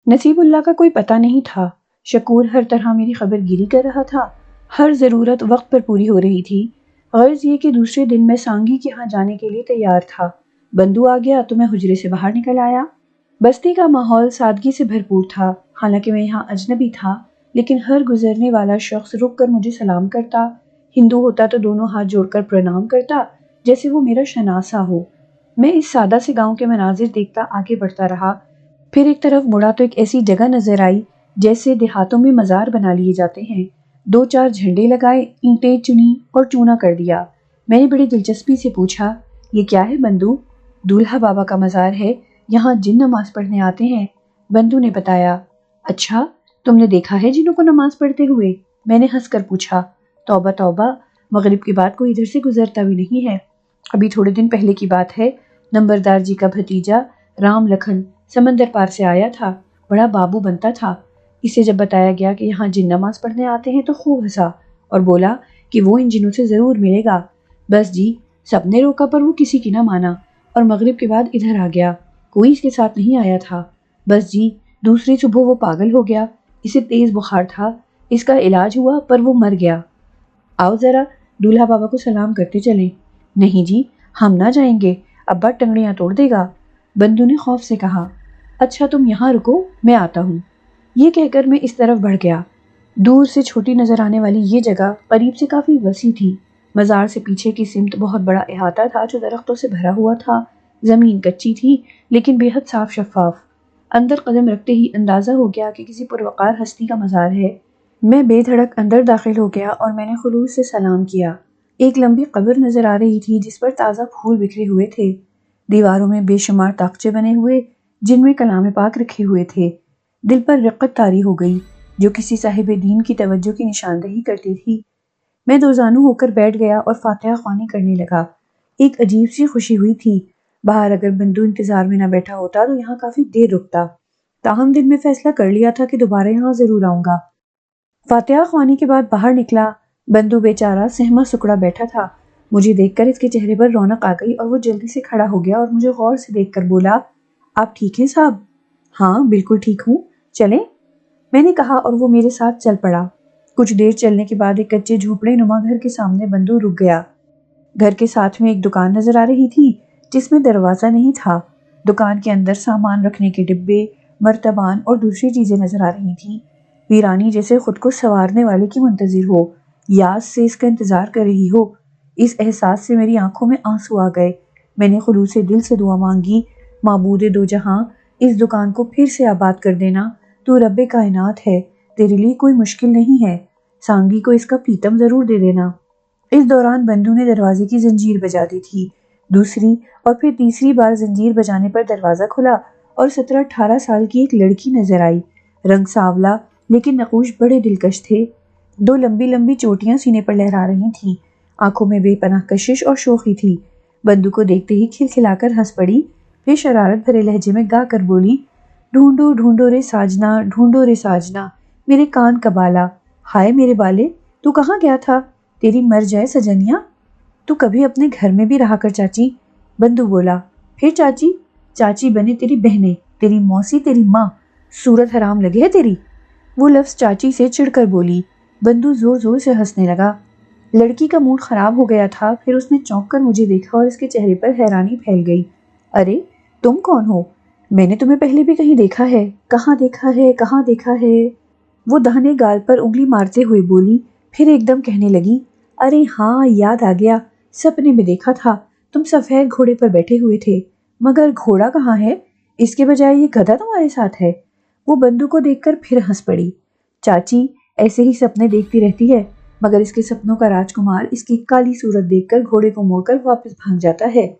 نصیب اللہ کا کوئی پتہ نہیں تھا۔ شکور ہر طرح میری خبر گیری کر رہا تھا، ہر ضرورت وقت پر پوری ہو رہی تھی۔ غرض یہ کہ دوسرے دن میں سانگی کے ہاں جانے کے لیے تیار تھا۔ بندو آ گیا تو میں حجرے سے باہر نکل آیا۔ بستی کا ماحول سادگی سے بھرپور تھا، حالانکہ میں یہاں اجنبی تھا، لیکن ہر گزرنے والا شخص رک کر مجھے سلام کرتا۔ ہندو ہوتا تو دونوں ہاتھ جوڑ کر پرنام کرتا، جیسے وہ میرا شناسا ہو۔ میں اس سادہ سے گاؤں کے مناظر دیکھتا آگے بڑھتا رہا، پھر ایک طرف مڑا تو ایک ایسی جگہ نظر آئی جیسے دیہاتوں میں مزار بنا لیے جاتے ہیں۔ دو چار جھنڈے لگائے، اینٹیں چنی اور چونا کر دیا۔ میں نے بڑی دلچسپی سے پوچھا، یہ کیا ہے بندو؟ دولہا بابا کا مزار ہے، یہاں جن نماز پڑھنے آتے ہیں۔ بندو نے بتایا۔ اچھا، تم نے دیکھا ہے جنوں کو نماز پڑھتے ہوئے؟ میں نے ہنس کر پوچھا۔ توبہ توبہ، مغرب کے بعد کوئی ادھر سے گزرتا بھی نہیں ہے۔ ابھی تھوڑے دن پہلے کی بات ہے، نمبردار جی کا بھتیجا رام لکھن سمندر پار سے آیا تھا، بڑا بابو بنتا تھا۔ اسے جب بتایا گیا کہ یہاں جن نماز پڑھنے آتے ہیں تو خوب ہنسا اور بولا کہ وہ ان جنوں سے ضرور ملے گا۔ بس جی، سب نے روکا پر وہ کسی کی نہ مانا اور مغرب کے بعد ادھر آ گیا۔ کوئی اس کے ساتھ نہیں آیا تھا۔ بس جی، دوسری صبح وہ پاگل ہو گیا، اسے تیز بخار تھا، اس کا علاج ہوا پر وہ مر گیا۔ آؤ ذرا دولہا بابا کو سلام کرتے چلیں۔ نہیں جی، ہم نہ جائیں گے، ابا ٹنگڑیاں توڑ دے گا، بندو نے خوف سے کہا۔ اچھا تم یہاں رکو، میں آتا ہوں۔ یہ کہہ کر میں اس طرف بڑھ گیا۔ دور سے چھوٹی نظر آنے والی یہ جگہ قریب سے کافی وسیع تھی۔ مزار سے پیچھے کی سمت بہت بڑا احاطہ تھا جو درختوں سے بھرا ہوا تھا۔ زمین کچی تھی لیکن بے حد صاف شفاف۔ اندر قدم رکھتے ہی اندازہ ہو گیا کہ کسی پروقار ہستی کا مزار ہے۔ میں بے دھڑک اندر داخل ہو گیا اور میں نے خلوص سے سلام کیا۔ ایک لمبی قبر نظر آ رہی تھی جس پر تازہ پھول بکھرے ہوئے تھے۔ دیواروں میں بے شمار تاقچے بنے ہوئے جن میں کلام پاک رکھے ہوئے تھے۔ دل پر رقت طاری ہو گئی جو کسی صاحب دین کی توجہ کی نشاندہی کرتی تھی۔ میں دوزانو ہو کر بیٹھ گیا اور فاتحہ خوانی کرنے لگا۔ ایک عجیب سی خوشی ہوئی تھی۔ باہر اگر بندو انتظار میں نہ بیٹھا ہوتا تو یہاں کافی دیر رکتا، تاہم دل میں فیصلہ کر لیا تھا کہ دوبارہ یہاں ضرور آؤں گا۔ فاتحہ خوانی کے بعد باہر نکلا۔ بندو بیچارہ سہما سکڑا بیٹھا تھا۔ مجھے دیکھ کر اس کے چہرے پر رونق آ گئی اور وہ جلدی سے کھڑا ہو گیا اور مجھے غور سے دیکھ کر بولا، آپ ٹھیک ہیں صاحب؟ ہاں بالکل ٹھیک ہوں، چلیں؟ میں نے کہا اور وہ میرے ساتھ چل پڑا۔ کچھ دیر چلنے کے بعد ایک کچے جھوپڑے نما گھر کے سامنے بندو رک گیا۔ گھر کے ساتھ میں ایک دکان نظر آ رہی تھی جس میں دروازہ نہیں تھا۔ دکان کے اندر سامان رکھنے کے ڈبے، مرتبان اور دوسری چیزیں نظر آ رہی تھیں۔ ویرانی جیسے خود کو سنوارنے والے کی منتظر ہو، یاس سے اس کا انتظار کر رہی ہو۔ اس احساس سے میری آنکھوں میں آنسو آ گئے۔ میں نے خلوص دل سے دعا مانگی، معبود دو جہاں اس دکان کو پھر سے آباد کر دینا، تو رب کائنات ہے، تیرے لیے کوئی مشکل نہیں ہے، سانگی کو اس کا پیتم ضرور دے دینا۔ اس دوران بندو نے دروازے کی زنجیر بجا دی تھی۔ دوسری اور پھر تیسری بار زنجیر بجانے پر دروازہ کھلا اور 17-18 سال کی ایک لڑکی نظر آئی۔ رنگ سانولا لیکن نقوش بڑے دلکش تھے۔ دو لمبی لمبی چوٹیاں سینے پر لہرا رہی تھیں، آنکھوں میں بے پناہ کشش اور شوخی تھی۔ بندو کو دیکھتے ہی کھلکھلا کر ہنس پڑی، پھر شرارت بھرے لہجے میں گا کر بولی، ڈھونڈو ڈھونڈو رے ساجنا، ڈھونڈو رے ساجنا، میرے کان کا بالا، ہائے میرے بالے، تو کہاں گیا تھا؟ تیری مر جائے سجنیا، تو کبھی اپنے گھر میں بھی رہا کر چاچی۔ بندو بولا، پھر چاچی؟ چاچی بنے تیری بہنیں، تیری موسی، تیری ماں، صورت حرام لگے ہے تیری۔ وہ لفظ چاچی سے چڑھ کر بولی۔ بندو زور زور سے ہنسنے لگا۔ لڑکی کا موڈ خراب ہو گیا تھا، پھر اس نے چونک کر مجھے دیکھا اور اس کے چہرے پر حیرانی پھیل گئی۔ ارے تم کون ہو؟ میں نے تمہیں پہلے بھی کہیں دیکھا ہے، کہاں دیکھا ہے، کہاں دیکھا ہے؟ وہ دہنے گال پر انگلی مارتے ہوئے بولی، پھر ایک دم کہنے لگی، ارے ہاں یاد آ گیا، سپنے میں دیکھا تھا، تم سفید گھوڑے پر بیٹھے ہوئے تھے، مگر گھوڑا کہاں ہے؟ اس کے بجائے یہ گدھا تمہارے ساتھ ہے۔ وہ بندو کو دیکھ کر پھر ہنس پڑی۔ چاچی ایسے ہی سپنے دیکھتی رہتی ہے، مگر اس کے سپنوں کا راجکمار اس کی کالی صورت دیکھ کر گھوڑے کو موڑ کر واپس بھاگ جاتا ہے۔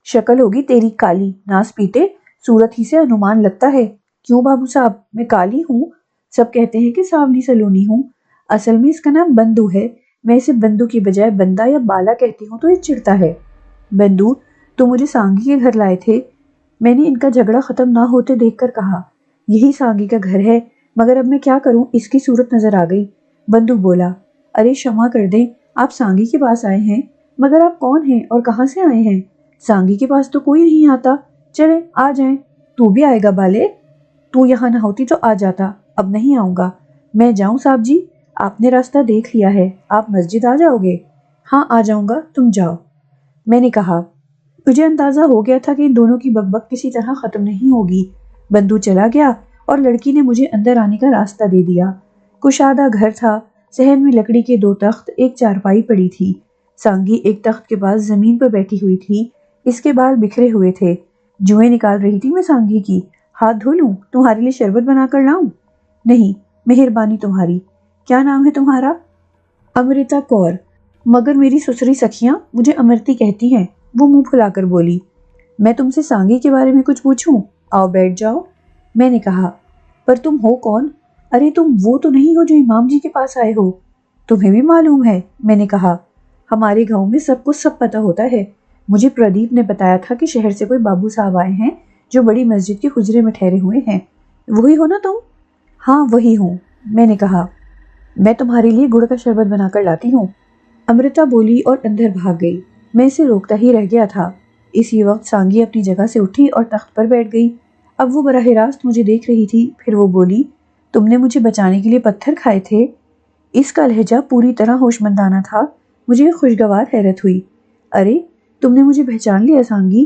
شکل ہوگی تیری کالی، ناس پیٹے، صورت ہی سے انومان لگتا ہے۔ کیوں بابو صاحب، میں کالی ہوں؟ سب کہتے ہیں کہ سانولی سلونی ہوں، اصل میں اس کا نام بندو ہے، میں اسے بندو کی بجائے بندہ یا بالا کہتی ہوں تو یہ چڑھتا ہے۔ بندو، تو مجھے سانگی کے گھر لائے تھے؟ میں نے ان کا جھگڑا ختم نہ ہوتے دیکھ کر کہا، یہی سانگی کا گھر ہے، مگر اب میں کیا کروں، اس کی صورت نظر آ گئی۔ بندو بولا، ارے شمع کر دیں، آپ سانگی کے پاس آئے ہیں، مگر آپ کون ہیں اور کہاں سے آئے ہیں؟ سانگی کے پاس تو کوئی نہیں آتا، چلیں آ جائیں، تو بھی آئے گا بالے؟ تو یہاں نہ ہوتی تو آ جاتا، اب نہیں آؤں گا۔ میں جاؤں صاحب جی؟ آپ نے راستہ دیکھ لیا ہے، آپ مسجد آ جاؤ گے؟ ہاں آ جاؤں گا، تم جاؤ۔ میں نے کہا، مجھے اندازہ ہو گیا تھا کہ ان دونوں کی بک بک کسی طرح ختم نہیں ہوگی۔ بندو چلا گیا اور لڑکی نے مجھے اندر آنے کا راستہ دے دیا۔ کشادہ گھر تھا، صحن میں لکڑی کے 2 تخت، ایک چارپائی پڑی تھی۔ سانگی ایک تخت کے پاس زمین پر بیٹھی ہوئی تھی، اس کے بال بکھرے ہوئے تھے۔ جوئیں نکال رہی تھی میں سانگی کی۔ ہاتھ دھو لوں؟ تمہارے لیے شربت بنا کر لاؤں؟ نہیں، مہربانی تمہاری۔ کیا نام ہے تمہارا؟ امرتا کور، مگر میری سسری سکھیاں مجھے امرتی کہتی ہیں، وہ منہ پھلا کر بولی۔ میں تم سے سانگی کے بارے میں کچھ پوچھوں؟ آؤ بیٹھ جاؤ۔ میں نے کہا، پر تم ہو کون؟ ارے تم وہ تو نہیں ہو جو امام جی کے پاس آئے ہو؟ تمہیں بھی معلوم ہے؟ میں نے کہا، ہمارے گاؤں میں سب کو سب پتہ ہوتا ہے۔ مجھے پردیپ نے بتایا تھا کہ شہر سے کوئی بابو صاحب آئے ہیں جو بڑی مسجد کے حجرے میں ٹھہرے ہوئے ہیں۔ وہی ہو نا تم؟ ہاں وہی ہوں۔ میں نے کہا، میں تمہارے لیے گڑ کا شربت بنا کر لاتی ہوں۔ امرتا بولی اور اندر بھاگ گئی۔ میں اسے روکتا ہی رہ گیا تھا۔ اسی وقت سانگی اپنی جگہ سے اٹھی اور تخت پر بیٹھ گئی۔ اب وہ براہ راست مجھے دیکھ رہی تھی۔ پھر وہ بولی، تم نے مجھے بچانے کے لیے پتھر کھائے تھے؟ اس کا لہجہ پوری طرح ہوشمندانہ تھا۔ مجھے خوشگوار حیرت ہوئی۔ ارے تم نے مجھے پہچان لیا سانگی؟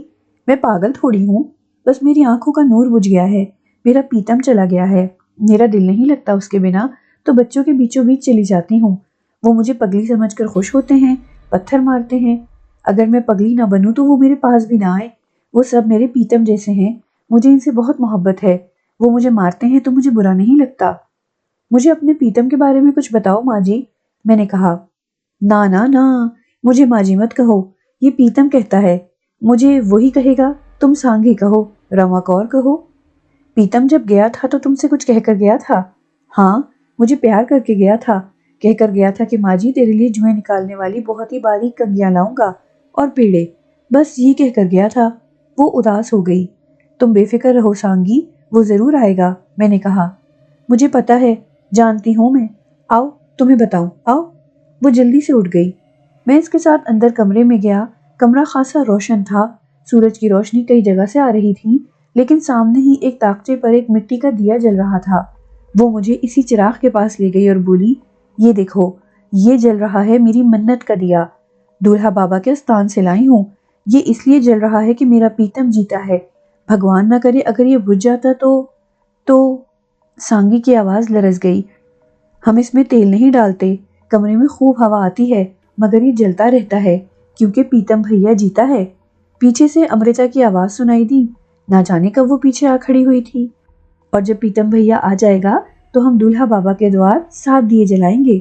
میں پاگل تھوڑی ہوں، بس میری آنکھوں کا نور بجھ گیا ہے، میرا پیتم چلا گیا ہے، میرا دل نہیں لگتا اس کے بنا، تو بچوں کے بیچوں بیچ چلی جاتی ہوں۔ وہ مجھے پگلی سمجھ کر خوش ہوتے ہیں، پتھر مارتے ہیں۔ اگر میں پگلی نہ بنوں تو وہ میرے پاس بھی نہ آئے۔ وہ سب میرے پیتم جیسے ہیں، مجھے ان سے بہت محبت ہے۔ وہ مجھے مارتے ہیں تو مجھے برا نہیں لگتا۔ مجھے اپنے پیتم کے بارے میں کچھ بتاؤ ماں جی۔ میں نے کہا، نا نا نا، مجھے ماں جی مت کہو، یہ پیتم کہتا ہے، مجھے وہی کہے گا، تم سانگھی کہو، رما کور کہو۔ پیتم جب گیا تھا تو تم سے کچھ کہہ کر گیا تھا؟ ہاں، مجھے پیار کر کے گیا تھا، کہہ کر گیا تھا کہ ماں جی تیرے لیے جوئیں نکالنے والی بہت ہی باریک کنگھیاں لاؤں گا اور پیڑے، بس یہ کہہ کر گیا تھا۔ وہ اداس ہو گئی۔ تم بے فکر رہو سانگی، وہ ضرور آئے گا۔ میں نے کہا، مجھے پتا ہے، جانتی ہوں میں، آؤ تمہیں بتاؤں، آؤ۔ وہ جلدی سے اٹھ گئی۔ میں اس کے ساتھ اندر کمرے میں گیا۔ کمرہ خاصا روشن تھا، سورج کی روشنی کئی جگہ سے آ رہی تھی، لیکن سامنے ہی ایک طاقچے پر ایک مٹی کا دیا جل رہا تھا۔ وہ مجھے اسی چراغ کے پاس لے گئی اور بولی، یہ دیکھو، یہ جل رہا ہے میری منت کا دیا، دولہا بابا کے استان سے لائی ہوں۔ یہ اس لیے جل رہا ہے کہ میرا پیتم جیتا ہے، بھگوان نہ کرے اگر یہ بجھ جاتا تو سانگی کی آواز لرز گئی۔ ہم اس میں تیل نہیں ڈالتے، کمرے میں خوب ہوا آتی ہے، مگر یہ جلتا رہتا ہے کیونکہ پیتم بھیا جیتا ہے۔ پیچھے سے امرتا کی آواز سنائی دی، نہ جانے کب وہ پیچھے آ کھڑی ہوئی تھی۔ اور جب پیتم بھیا آ جائے گا تو ہم دولہا بابا کے دوار 7 دیے جلائیں گے۔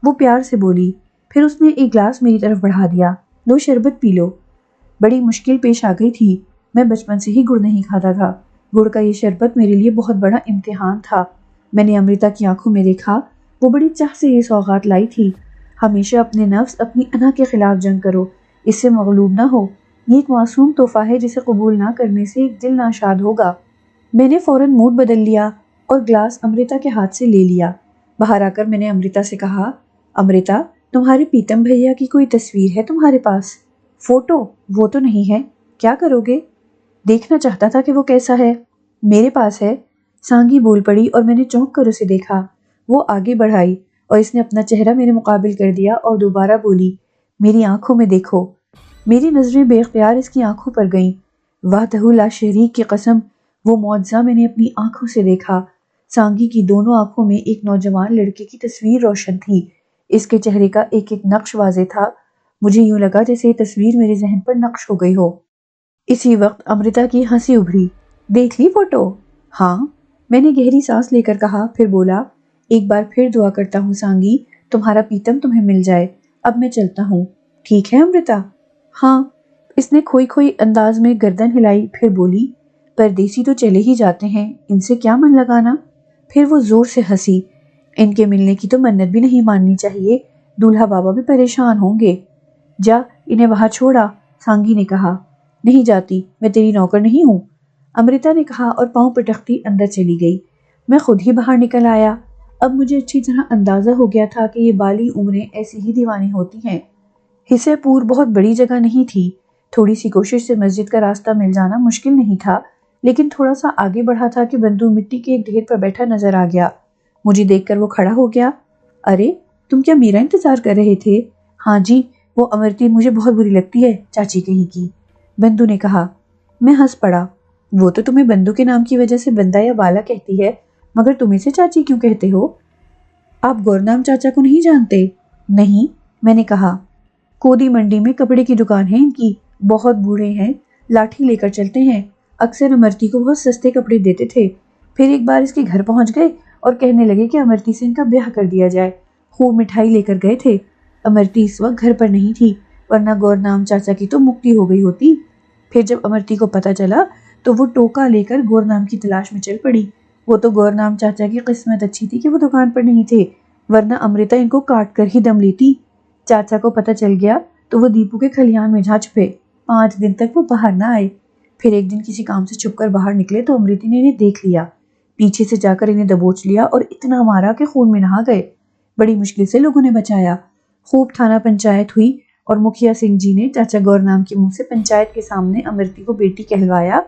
وہ پیار سے بولی۔ پھر اس نے ایک گلاس میری طرف بڑھا دیا، لو شربت پی لو۔ بڑی مشکل پیش آ گئی تھی، میں بچپن سے ہی گڑ نہیں کھاتا تھا۔ گڑ کا یہ شربت میرے لیے بہت بڑا امتحان تھا۔ میں نے امرتا کی آنکھوں میں دیکھا، وہ بڑی چاہ سے یہ سوغات لائی تھی۔ ہمیشہ اپنے نفس، اپنی انا کے خلاف جنگ کرو، اس سے مغلوب نہ ہو۔ یہ ایک معصوم تحفہ ہے جسے قبول نہ کرنے سے ایک دل ناشاد ہوگا۔ میں نے فوراً موڈ بدل لیا اور گلاس امرتا کے ہاتھ سے لے لیا۔ باہر آ کر میں نے امرتا سے کہا، امرتا، تمہارے پیتم بھیا کی کوئی تصویر ہے تمہارے پاس؟ فوٹو؟ وہ تو نہیں ہے، کیا کرو گے؟ دیکھنا چاہتا تھا کہ وہ کیسا ہے۔ میرے پاس ہے، سانگی بول پڑی اور میں نے چونک کر اسے دیکھا۔ وہ آگے بڑھائی اور اس نے اپنا چہرہ میرے مقابل کر دیا اور دوبارہ بولی، میری آنکھوں میں دیکھو۔ میری نظریں بے اختیار اس کی آنکھوں پر گئیں۔ وحدہ لا شریک کی قسم، وہ معجزہ میں نے اپنی آنکھوں سے دیکھا۔ سانگی کی دونوں آنکھوں میں ایک نوجوان لڑکے کی تصویر روشن تھی۔ اس کے چہرے کا ایک ایک نقش واضح تھا۔ مجھے یوں لگا جیسے یہ تصویر میرے ذہن پر نقش ہو گئی ہو۔ اسی وقت امرتا کی ہنسی ابھری، دیکھ لی فوٹو؟ ہاں، میں نے گہری سانس لے کر کہا، پھر بولا، ایک بار پھر دعا کرتا ہوں سانگی، تمہارا پیتم تمہیں مل جائے۔ اب میں چلتا ہوں، ٹھیک ہے امرتا؟ ہاں۔ اس نے کھوئی کھوئی انداز میں گردن ہلائی، پھر بولی، پردیسی تو چلے ہی جاتے ہیں، ان سے کیا من لگانا؟ پھر وہ زور سے ہنسی، ان کے ملنے کی تو منت بھی نہیں ماننی چاہیے، دولہا بابا بھی پریشان ہوں گے۔ جا، انہیں وہاں چھوڑا، سانگی نے کہا۔ نہیں جاتی، میں تیری نوکر نہیں ہوں، امرتا نے کہا اور پاؤں پٹکتی اندر چلی گئی۔ میں خود ہی باہر نکل آیا۔ اب مجھے اچھی طرح اندازہ ہو گیا تھا کہ یہ بالی عمریں ایسی ہی دیوانی ہوتی ہیں۔ حصے پور بہت بڑی جگہ نہیں تھی، تھوڑی سی کوشش سے مسجد کا راستہ مل جانا مشکل نہیں تھا، لیکن تھوڑا سا آگے بڑھا تھا کہ بندو مٹی کے ایک ڈھیر پر بیٹھا نظر آ گیا۔ مجھے دیکھ کر وہ کھڑا ہو گیا۔ ارے تم کیا میرا انتظار کر رہے تھے؟ ہاں جی، وہ امرتی مجھے بہت بری لگتی ہے، چاچی کہیں کی، بندو نے کہا۔ میں ہنس پڑا۔ وہ تو تمہیں بندو کے نام کی وجہ سے بندہ یا بالا کہتی ہے، مگر تم اسے چاچی کیوں کہتے ہو؟ آپ گورنام چاچا کو نہیں جانتے؟ نہیں، میں نے کہا۔ کودی منڈی میں کپڑے کی دکان ہے ان کی، بہت بوڑھے ہیں، لاٹھی لے کر چلتے ہیں، اکثر امرتی کو بہت سستے کپڑے دیتے تھے۔ پھر ایک بار اس کے گھر پہنچ گئے اور کہنے لگے کہ امرتی سے ان کا بیاہ کر دیا جائے۔ خوب مٹھائی لے کر گئے تھے۔ امرتی اس وقت گھر پر نہیں تھی، ورنہ گورنام چاچا کی تو مکتی ہو گئی ہوتی۔ پھر جب امرتی کو پتہ چلا تو وہ ٹوکا لے کر گورنام کی تلاش میں چل پڑی۔ وہ تو گورنام چاچا کی قسمت اچھی تھی کہ وہ دکان پر نہیں تھے، ورنہ امرتا ان کو کاٹ کر ہی دم لیتی۔ چاچا کو پتہ چل گیا تو وہ دیپو کے کھلیان میں جا چھپے۔ 5 دن تک وہ باہر نہ آئے۔ پھر ایک دن کسی کام سے چھپ کر باہر نکلے تو امرتی نے انہیں دیکھ لیا، پیچھے سے جا کر انہیں دبوچ لیا اور اتنا مارا کہ خون میں نہا گئے۔ بڑی مشکل سے لوگوں نے بچایا۔ خوب تھانہ پنچایت ہوئی اور مکھیا سنگھ جی نے چاچا گورنام کے منہ سے پنچایت کے سامنے امرتی کو بیٹی کہلوایا،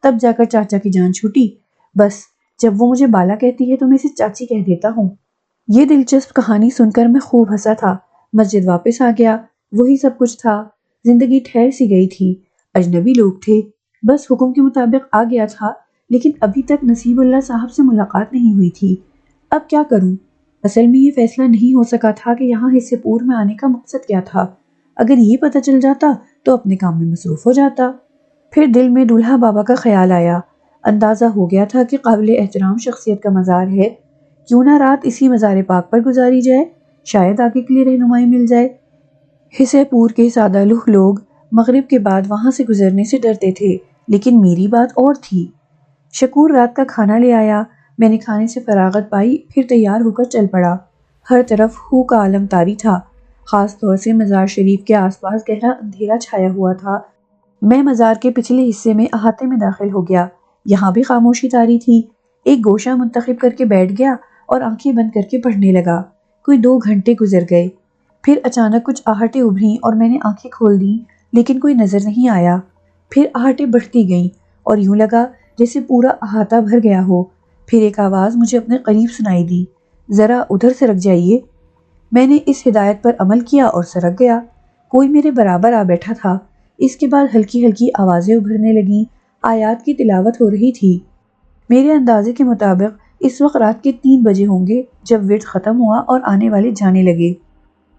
تب جا کر چاچا کی جان چھوٹی۔ بس جب وہ مجھے بالا کہتی ہے تو میں اسے چاچی کہہ دیتا ہوں۔ یہ دلچسپ کہانی سن کر میں خوب ہنسا تھا۔ مسجد واپس آ گیا، وہی سب کچھ تھا۔ زندگی ٹھہر سی گئی تھی، اجنبی لوگ تھے، بس حکم کے مطابق آ گیا تھا، لیکن ابھی تک نصیب اللہ صاحب سے ملاقات نہیں ہوئی تھی۔ اب کیا کروں؟ اصل میں یہ فیصلہ نہیں ہو سکا تھا کہ یہاں حصے پور میں آنے کا مقصد کیا تھا۔ اگر یہ پتہ چل جاتا تو اپنے کام میں مصروف ہو جاتا۔ پھر دل میں دولہا بابا کا خیال آیا۔ اندازہ ہو گیا تھا کہ قابل احترام شخصیت کا مزار ہے، کیوں نہ رات اسی مزار پاک پر گزاری جائے، شاید آگے کے لیے رہنمائی مل جائے۔ حصے پور کے سادہ لوہ لوگ مغرب کے بعد وہاں سے گزرنے سے ڈرتے تھے، لیکن میری بات اور تھی۔ شکور رات کا کھانا لے آیا، میں نے کھانے سے فراغت پائی، پھر تیار ہو کر چل پڑا۔ ہر طرف ہو کا عالم طاری تھا، خاص طور سے مزار شریف کے آس پاس گہرا اندھیرا چھایا ہوا تھا۔ میں مزار کے پچھلے حصے میں احاطے میں داخل ہو گیا، یہاں بھی خاموشی طاری تھی۔ ایک گوشہ منتخب کر کے بیٹھ گیا اور آنکھیں بند کر کے پڑھنے لگا۔ کوئی 2 گھنٹے گزر گئے، پھر اچانک کچھ آہٹیں ابھریں اور میں نے آنکھیں کھول دیں، لیکن کوئی نظر نہیں آیا۔ پھر آہٹیں بڑھتی گئیں اور یوں لگا جیسے پورا احاطہ بھر گیا ہو۔ پھر ایک آواز مجھے اپنے قریب سنائی دی، ذرا ادھر سرک جائیے۔ میں نے اس ہدایت پر عمل کیا اور سرک گیا۔ کوئی میرے برابر آ بیٹھا تھا۔ اس کے بعد ہلکی ہلکی آوازیں ابھرنے لگیں، آیات کی تلاوت ہو رہی تھی۔ میرے اندازے کے مطابق اس وقت رات کے 3 بجے ہوں گے جب ورد ختم ہوا اور آنے والے جانے لگے۔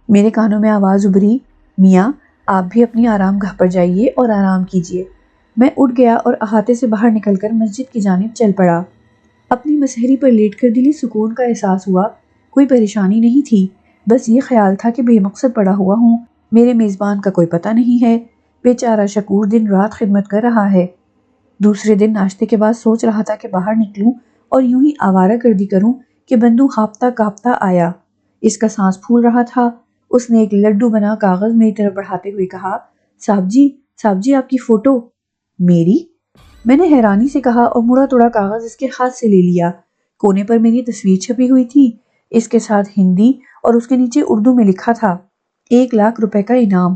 میرے کانوں میں آواز ابھری، میاں آپ بھی اپنی آرام گاہ پر جائیے اور آرام کیجیے۔ میں اٹھ گیا اور احاطے سے باہر نکل کر مسجد کی جانب چل پڑا۔ اپنی مسہری پر لیٹ کر دلی سکون کا احساس ہوا۔ کوئی پریشانی نہیں تھی، بس یہ خیال تھا کہ بے مقصد پڑا ہوا ہوں، میرے میزبان کا کوئی پتہ نہیں ہے، بیچارہ شکور دن رات خدمت کر رہا ہے۔ دوسرے دن ناشتے کے بعد سوچ رہا تھا کہ باہر نکلوں اور یوں ہی آوارہ گردی کروں کہ بندو ہاپتا کاپتا آیا۔ اس کا سانس پھول رہا تھا۔ اس نے ایک لڈو بنا کاغذ میری طرف بڑھاتے ہوئے کہا، صاحب جی آپ کی فوٹو۔ میری؟ میں نے حیرانی سے کہا اور مڑا توڑا کاغذ اس کے ہاتھ سے لے لیا۔ کونے پر میری تصویر چھپی ہوئی تھی، اس کے ساتھ ہندی اور اس کے نیچے اردو میں لکھا تھا 1,00,000 روپے کا انعام۔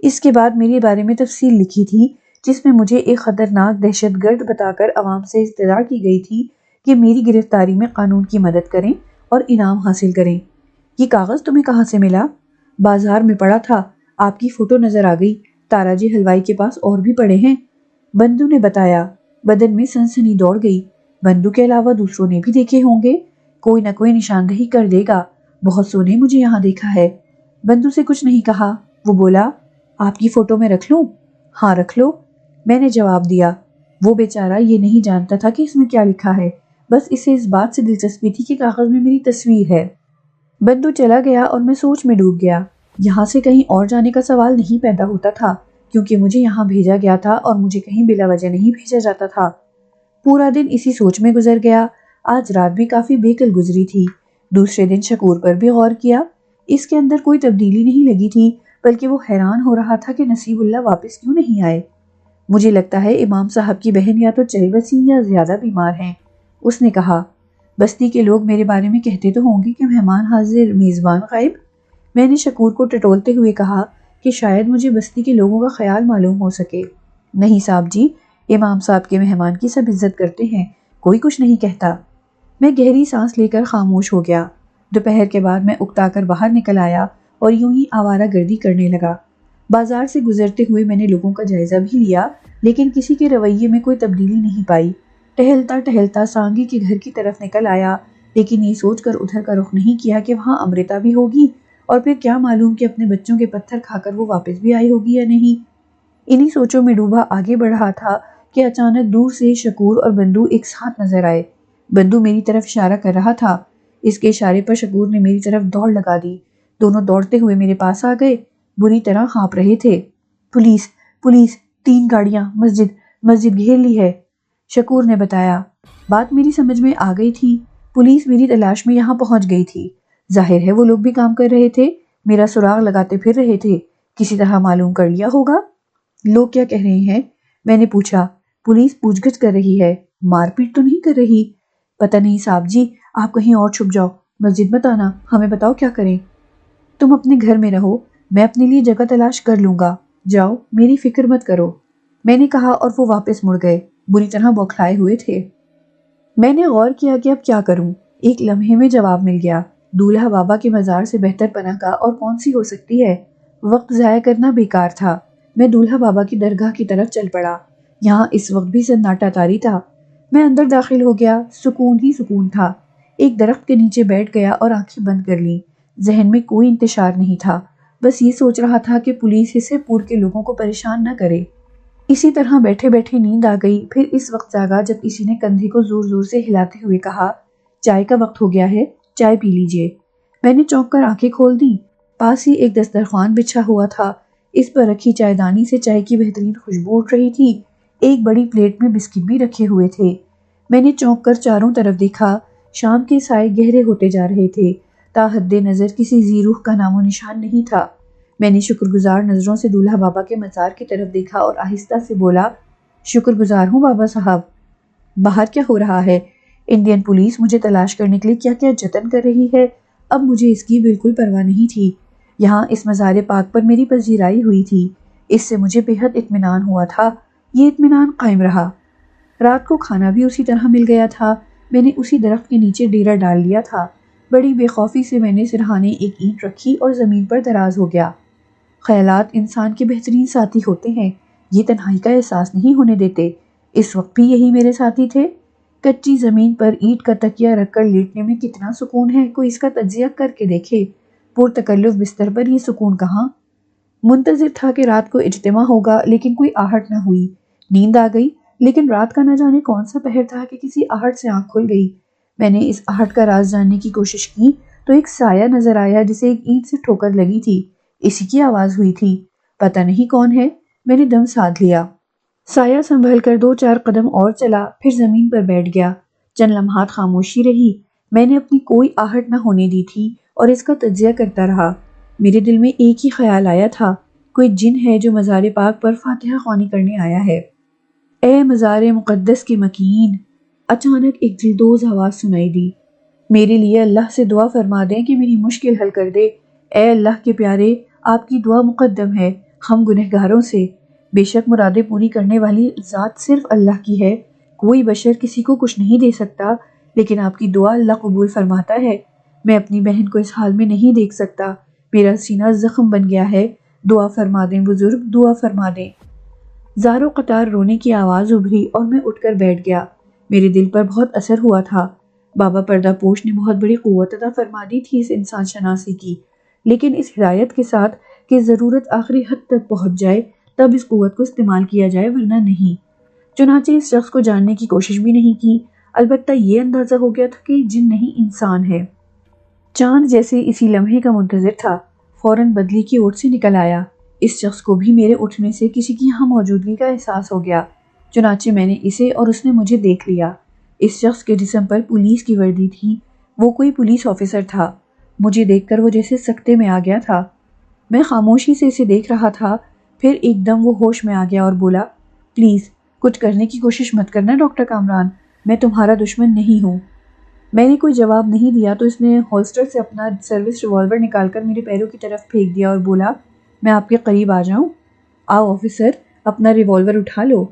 اس کے بعد میرے بارے میں تفصیل لکھی تھی، جس میں مجھے ایک خطرناک دہشت گرد بتا کر عوام سے استدعا کی گئی تھی کہ میری گرفتاری میں قانون کی مدد کریں اور انعام حاصل کریں۔ یہ کاغذ تمہیں کہاں سے ملا؟ بازار میں پڑا تھا، آپ کی فوٹو نظر آ گئی، تارا جی حلوائی کے پاس اور بھی پڑے ہیں، بندو نے بتایا۔ بدن میں سنسنی دوڑ گئی۔ بندو کے علاوہ دوسروں نے بھی دیکھے ہوں گے، کوئی نہ کوئی نشاندہی کر دے گا، بہت سو نے مجھے یہاں دیکھا ہے۔ بندو سے کچھ نہیں کہا، وہ بولا، آپ کی فوٹو میں رکھ لوں؟ ہاں رکھ لو، میں نے جواب دیا۔ وہ بیچارہ یہ نہیں جانتا تھا کہ اس میں کیا لکھا ہے، بس اسے اس بات سے دلچسپی تھی کہ کاغذ میں میری تصویر ہے۔ بندو چلا گیا اور میں سوچ میں ڈوب گیا۔ یہاں سے کہیں اور جانے کا سوال نہیں پیدا ہوتا تھا، کیونکہ مجھے یہاں بھیجا گیا تھا اور مجھے کہیں بلا وجہ نہیں بھیجا جاتا تھا۔ پورا دن اسی سوچ میں گزر گیا۔ آج رات بھی کافی بےکل گزری تھی۔ دوسرے دن شکور پر بھی غور کیا۔ اس کے اندر کوئی تبدیلی نہیں لگی تھی، بلکہ وہ حیران ہو رہا تھا کہ نصیب اللہ واپس کیوں نہیں آئے۔ مجھے لگتا ہے امام صاحب کی بہن یا تو چل بسی یا زیادہ بیمار ہیں، اس نے کہا۔ بستی کے لوگ میرے بارے میں کہتے تو ہوں گے کہ مہمان حاضر میزبان غائب۔ میں نے شکور کو ٹٹولتے ہوئے کہا کہ شاید مجھے بستی کے لوگوں کا خیال معلوم ہو سکے۔ نہیں صاحب جی، امام صاحب کے مہمان کی سب عزت کرتے ہیں، کوئی کچھ نہیں کہتا۔ میں گہری سانس لے کر خاموش ہو گیا۔ دوپہر کے بعد میں اکتا کر باہر نکل آیا اور یوں ہی آوارہ گردی کرنے لگا۔ بازار سے گزرتے ہوئے میں نے لوگوں کا جائزہ بھی لیا، لیکن کسی کے رویے میں کوئی تبدیلی نہیں پائی۔ ٹہلتا ٹہلتا سانگی کے گھر کی طرف نکل آیا، لیکن یہ سوچ کر ادھر کا رخ نہیں کیا کہ وہاں امرتا بھی ہوگی، اور پھر کیا معلوم کہ اپنے بچوں کے پتھر کھا کر وہ واپس بھی آئی ہوگی یا نہیں۔ انہی سوچوں میں ڈوبا آگے بڑھ رہا تھا کہ اچانک دور سے شکور اور بندو ایک ساتھ نظر آئے۔ بندو میری طرف اشارہ کر رہا تھا۔ اس کے اشارے پر شکور نے میری طرف دوڑ لگا دی۔ دونوں دوڑتے ہوئے میرے پاس آ گئے، بری طرح ہانپ رہے تھے۔ پولیس پولیس، 3 گاڑیاں، مسجد گھیر لی ہے، شکور نے بتایا۔ بات میری سمجھ میں آ گئی تھی۔ پولیس میری تلاش میں یہاں پہنچ گئی تھی۔ ظاہر ہے وہ لوگ بھی کام کر رہے تھے، میرا سراغ لگاتے پھر رہے تھے، کسی طرح معلوم کر لیا ہوگا۔ لوگ کیا کہہ رہے ہیں؟ میں نے پوچھا۔ پولیس پوچھ گچھ کر رہی ہے، مار پیٹ تو نہیں کر رہی؟ پتہ نہیں صاحب جی، آپ کہیں اور چھپ جاؤ، مسجد مت آنا، ہمیں بتاؤ کیا کریں۔ تم اپنے گھر میں رہو، میں اپنے لیے جگہ تلاش کر لوں گا، جاؤ، میری فکر مت کرو، میں نے کہا، اور وہ واپس مڑ گئے، بری طرح بوکھلائے ہوئے تھے۔ میں نے غور کیا کہ اب کیا کروں۔ ایک لمحے میں جواب مل گیا، دولہا بابا کے مزار سے بہتر پناہ گاہ اور کون سی ہو سکتی ہے؟ وقت ضائع کرنا بیکار تھا۔ میں دولہا بابا کی درگاہ کی طرف چل پڑا۔ یہاں اس وقت بھی سناٹا طاری تھا۔ میں اندر داخل ہو گیا، سکون ہی سکون تھا۔ ایک درخت کے نیچے بیٹھ گیا اور آنکھیں بند کر لیں۔ ذہن میں کوئی انتشار نہیں تھا، بس یہ سوچ رہا تھا کہ پولیس حصے پور کے لوگوں کو پریشان نہ کرے۔ اسی طرح بیٹھے بیٹھے نیند آ گئی۔ پھر اس وقت جاگا جب کسی نے کندھے کو زور زور سے ہلاتے ہوئے کہا، چائے کا وقت ہو گیا ہے، چائے پی لیجئے۔ میں نے چونک کر آنکھیں کھول دیں۔ پاس ہی ایک دسترخوان بچھا ہوا تھا، اس پر رکھی چائے دانی سے چائے کی بہترین خوشبو اٹھ رہی تھی۔ ایک بڑی پلیٹ میں بسکٹ بھی رکھے ہوئے تھے۔ میں نے چونک کر چاروں طرف دیکھا۔ شام کے سائے گہرے ہوتے جا رہے تھے، تا حد نظر کسی ذی روح کا نام و نشان نہیں تھا۔ میں نے شکر گزار نظروں سے دولہا بابا کے مزار کی طرف دیکھا اور آہستہ سے بولا، شکر گزار ہوں بابا صاحب۔ باہر کیا ہو رہا ہے؟ انڈین پولیس مجھے تلاش کرنے کے لیے کیا کیا جتن کر رہی ہے، اب مجھے اس کی بالکل پرواہ نہیں تھی۔ یہاں اس مزار پاک پر میری پذیرائی ہوئی تھی، اس سے مجھے بے حد اطمینان ہوا تھا۔ یہ اطمینان قائم رہا۔ رات کو کھانا بھی اسی طرح مل گیا تھا۔ میں نے اسی درخت کے نیچے ڈیرا ڈال لیا تھا۔ بڑی بے خوفی سے میں نے سرہانے ایک اینٹ رکھی اور زمین پر دراز ہو گیا۔ خیالات انسان کے بہترین ساتھی ہوتے ہیں، یہ تنہائی کا احساس نہیں ہونے دیتے۔ اس وقت بھی یہی میرے ساتھی تھے۔ کچی زمین پر اینٹ کا تکیہ رکھ کر لیٹنے میں کتنا سکون ہے، کوئی اس کا تجزیہ کر کے دیکھے۔ پرتکلف بستر پر یہ سکون کہاں؟ منتظر تھا کہ رات کو اجتماع ہوگا، لیکن کوئی آہٹ نہ ہوئی۔ نیند آ گئی، لیکن رات کا نہ جانے کون سا پہر تھا کہ کسی آہٹ سے آنکھ کھل گئی۔ میں نے اس آہٹ کا راز جاننے کی کوشش کی تو ایک سایہ نظر آیا جسے ایک اینٹ سے ٹھوکر لگی تھی، اسی کی آواز ہوئی تھی۔ پتہ نہیں کون ہے، میں نے دم ساتھ لیا۔ سایہ سنبھل کر 2-4 قدم اور چلا، پھر زمین پر بیٹھ گیا۔ چند لمحات خاموشی رہی۔ میں نے اپنی کوئی آہٹ نہ ہونے دی تھی اور اس کا تجزیہ کرتا رہا۔ میرے دل میں ایک ہی خیال آیا تھا، کوئی جن ہے جو مزار پاک پر فاتحہ خوانی کرنے آیا ہے۔ اے مزار مقدس کے مکین! اچانک ایک دلدوز آواز سنائی دی، میرے لیے اللہ سے دعا فرما دیں کہ میری مشکل حل کر دے۔ اے اللہ کے پیارے، آپ کی دعا مقدم ہے ہم گنہگاروں سے۔ بے شک مرادیں پوری کرنے والی ذات صرف اللہ کی ہے، کوئی بشر کسی کو کچھ نہیں دے سکتا، لیکن آپ کی دعا اللہ قبول فرماتا ہے۔ میں اپنی بہن کو اس حال میں نہیں دیکھ سکتا، میرا سینہ زخم بن گیا ہے، دعا فرما دیں بزرگ، دعا فرما دیں۔ زاروں قطار رونے کی آواز ابھری اور میں اٹھ کر بیٹھ گیا۔ میرے دل پر بہت اثر ہوا تھا۔ بابا پردہ پوش نے بہت بڑی قوت عطا فرما دی تھی اس انسان شناسی کی، لیکن اس ہدایت کے ساتھ کہ ضرورت آخری حد تک پہنچ جائے تب اس قوت کو استعمال کیا جائے، ورنہ نہیں۔ چنانچہ اس شخص کو جاننے کی کوشش بھی نہیں کی، البتہ یہ اندازہ ہو گیا تھا کہ یہ جن نہیں انسان ہے۔ چاند جیسے اسی لمحے کا منتظر تھا، فوراً بدلی کی اوٹ سے نکل آیا۔ اس شخص کو بھی میرے اٹھنے سے کسی کی یہاں موجودگی کا احساس ہو گیا، چنانچہ میں نے اسے اور اس نے مجھے دیکھ لیا۔ اس شخص کے جسم پر پولیس کی وردی تھی، وہ کوئی پولیس آفیسر تھا۔ مجھے دیکھ کر وہ جیسے سکتے میں آ گیا تھا۔ میں خاموشی سے اسے دیکھ رہا تھا، پھر ایک دم وہ ہوش میں آ گیا اور بولا، پلیز کچھ کرنے کی کوشش مت کرنا ڈاکٹر کامران، میں تمہارا دشمن نہیں ہوں۔ میں نے کوئی جواب نہیں دیا تو اس نے ہولسٹر سے اپنا سروس ریوالور نکال کر میرے پیروں کی طرف پھینک دیا اور بولا، میں آپ کے قریب آ جاؤں؟ آؤ آفیسر، اپنا ریوالور اٹھا لو۔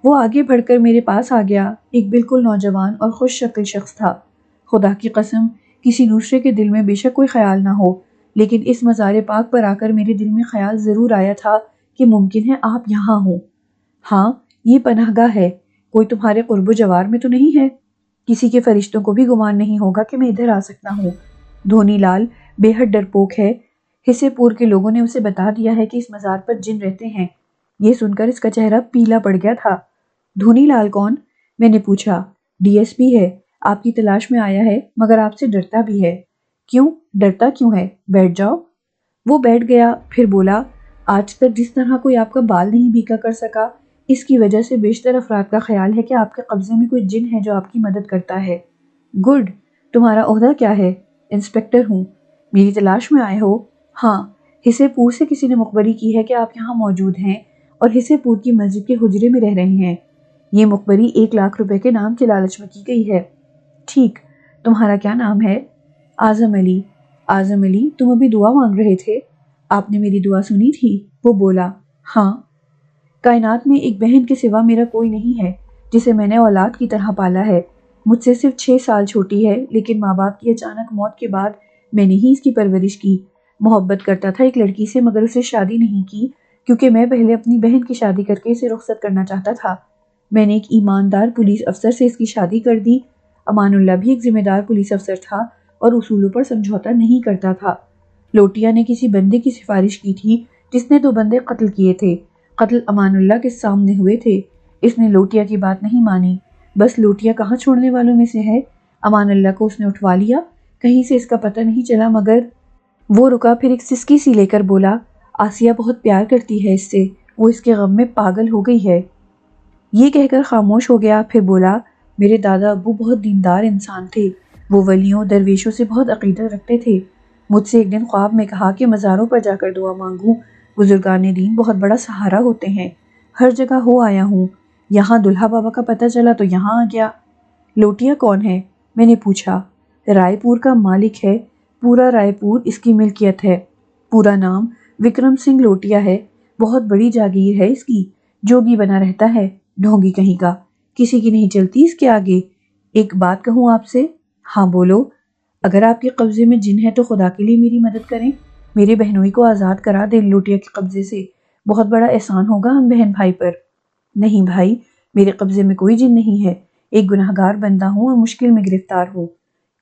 وہ آگے بڑھ کر میرے پاس آ گیا۔ ایک بالکل نوجوان اور خوش شکل شخص تھا۔ خدا کی قسم کسی دوسرے کے دل میں بے شک کوئی خیال نہ ہو، لیکن اس مزار پاک پر آ کر میرے دل میں خیال ضرور آیا تھا کہ ممکن ہے آپ یہاں ہوں۔ ہاں، یہ پناہ گاہ ہے، کوئی تمہارے قرب و جوار میں تو نہیں ہے؟ کسی کے فرشتوں کو بھی گمان نہیں ہوگا کہ میں ادھر آ سکتا ہوں۔ دھونی لال بے حد ڈرپوک ہے۔ حصے پور کے لوگوں نے اسے بتا دیا ہے کہ اس مزار پر جن رہتے ہیں۔ یہ سن کر اس کا چہرہ پیلا پڑ گیا تھا۔ دھونی لال کون؟ میں نے پوچھا۔ ڈی ایس پی ہے، آپ کی تلاش میں آیا ہے، مگر آپ سے ڈرتا بھی ہے۔ کیوں؟ ڈرتا کیوں ہے؟ بیٹھ جاؤ۔ وہ بیٹھ گیا، پھر بولا، آج تک جس طرح کوئی آپ کا بال نہیں بھیگا کر سکا، اس کی وجہ سے بیشتر افراد کا خیال ہے کہ آپ کے قبضے میں کوئی جن ہے جو آپ کی مدد کرتا ہے۔ گڈ، تمہارا عہدہ کیا ہے؟ انسپکٹر ہوں۔ میری تلاش میں آئے ہو؟ ہاں، حصے پور سے کسی نے مخبری کی ہے کہ آپ یہاں موجود ہیں اور حصے پور کی مسجد کے حجرے میں رہ رہے ہیں۔ یہ مخبری 1,00,000 روپے کے نام کے لالچ میں کی گئی ہے۔ ٹھیک، تمہارا کیا نام ہے؟ اعظم علی۔ اعظم علی، تم ابھی دعا مانگ رہے تھے؟ آپ نے میری دعا سنی تھی؟ وہ بولا۔ ہاں۔ کائنات میں ایک بہن کے سوا میرا کوئی نہیں ہے جسے میں نے اولاد کی طرح پالا ہے۔ مجھ سے صرف 6 سال چھوٹی ہے، لیکن ماں باپ کی اچانک موت کے بعد میں نے ہی اس کی پرورش کی۔ محبت کرتا تھا ایک لڑکی سے، مگر اسے شادی نہیں کی کیونکہ میں پہلے اپنی بہن کی شادی کر کے اسے رخصت کرنا چاہتا تھا۔ میں نے ایک ایماندار پولیس افسر سے اس کی شادی کر دی۔ امان اللہ بھی ایک ذمہ دار پولیس افسر تھا اور اصولوں پر سمجھوتا نہیں کرتا تھا۔ لوٹیا نے کسی بندے کی سفارش کی تھی جس نے 2 بندے قتل کیے تھے۔ قتل امان اللہ کے سامنے ہوئے تھے۔ اس نے لوٹیا کی بات نہیں مانی۔ بس لوٹیا کہاں چھوڑنے والوں میں سے ہے۔ امان اللہ کو اس نے اٹھوا لیا، کہیں سے اس کا پتہ نہیں چلا، مگر وہ رکا، پھر ایک سسکی سی لے کر بولا، آسیہ بہت پیار کرتی ہے اس سے، وہ اس کے غم میں پاگل ہو گئی ہے۔ یہ کہہ کر خاموش ہو گیا، پھر بولا، میرے دادا ابو بہت دیندار انسان تھے، وہ ولیوں درویشوں سے بہت عقیدت رکھتے تھے۔ مجھ سے ایک دن خواب میں کہا کہ مزاروں پر جا کر دعا مانگوں، بزرگان دین بہت بڑا سہارا ہوتے ہیں۔ ہر جگہ ہو آیا ہوں، یہاں دلہا بابا کا پتہ چلا تو یہاں آ گیا۔ لوٹیا کون ہے؟ میں نے پوچھا۔ رائے پور کا مالک ہے، پورا رائے پور اس کی ملکیت ہے۔ پورا نام وکرم سنگھ لوٹیا ہے، بہت بڑی جاگیر ہے اس کی، جوگی بنا رہتا ہے، ڈھونگی کہیں کا، کسی کی نہیں چلتی اس کے آگے۔ ایک بات کہوں آپ سے؟ ہاں بولو۔ اگر آپ کے قبضے میں جن ہے تو خدا کے لیے میری مدد کریں، میرے بہنوئی کو آزاد کرا دیں لوٹیا کے قبضے سے، بہت بڑا احسان ہوگا ہم بہن بھائی پر۔ نہیں بھائی، میرے قبضے میں کوئی جن نہیں ہے، ایک گناہگار بندہ ہوں اور مشکل میں گرفتار ہوں۔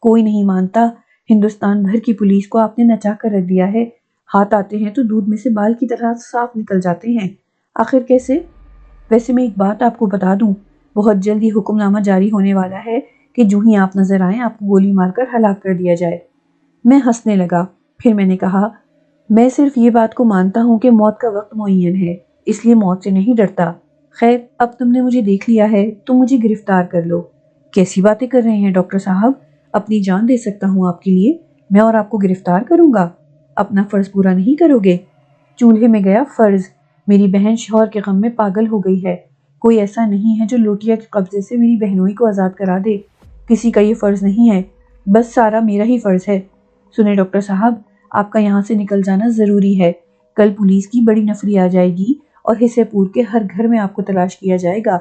کوئی نہیں مانتا، ہندوستان بھر کی پولیس کو آپ نے نچا کر رکھ دیا ہے، ہاتھ آتے ہیں تو دودھ میں سے بال کی طرح صاف نکل جاتے ہیں۔ آخر کیسے؟ ویسے میں ایک بات آپ کو بتا دوں، بہت جلد یہ حکم نامہ جاری ہونے والا ہے کہ جو ہی آپ نظر آئیں آپ کو گولی مار کر ہلاک کر دیا جائے۔ میں ہنسنے لگا، پھر میں نے کہا، میں صرف یہ بات کو مانتا ہوں کہ موت کا وقت معین ہے، اس لیے موت سے نہیں ڈرتا۔ خیر، اب تم نے مجھے دیکھ لیا ہے تو مجھے گرفتار کر لو۔ کیسی باتیں کر رہے ہیں ڈاکٹر صاحب، اپنی جان دے سکتا ہوں آپ کے لیے، میں اور آپ کو گرفتار کروں گا؟ اپنا فرض پورا نہیں کرو گے؟ چولہے میں گیا فرض، میری بہن شوہر کے غم میں پاگل ہو گئی ہے، کوئی ایسا نہیں ہے جو لوٹیا کے قبضے سے میری بہنوئی کو آزاد کرا دے، کسی کا یہ فرض نہیں ہے، بس سارا میرا ہی فرض ہے۔ سنیں ڈاکٹر صاحب، آپ کا یہاں سے نکل جانا ضروری ہے، کل پولیس کی بڑی نفری آ جائے گی اور حصے پور کے ہر گھر میں آپ کو تلاش کیا جائے گا۔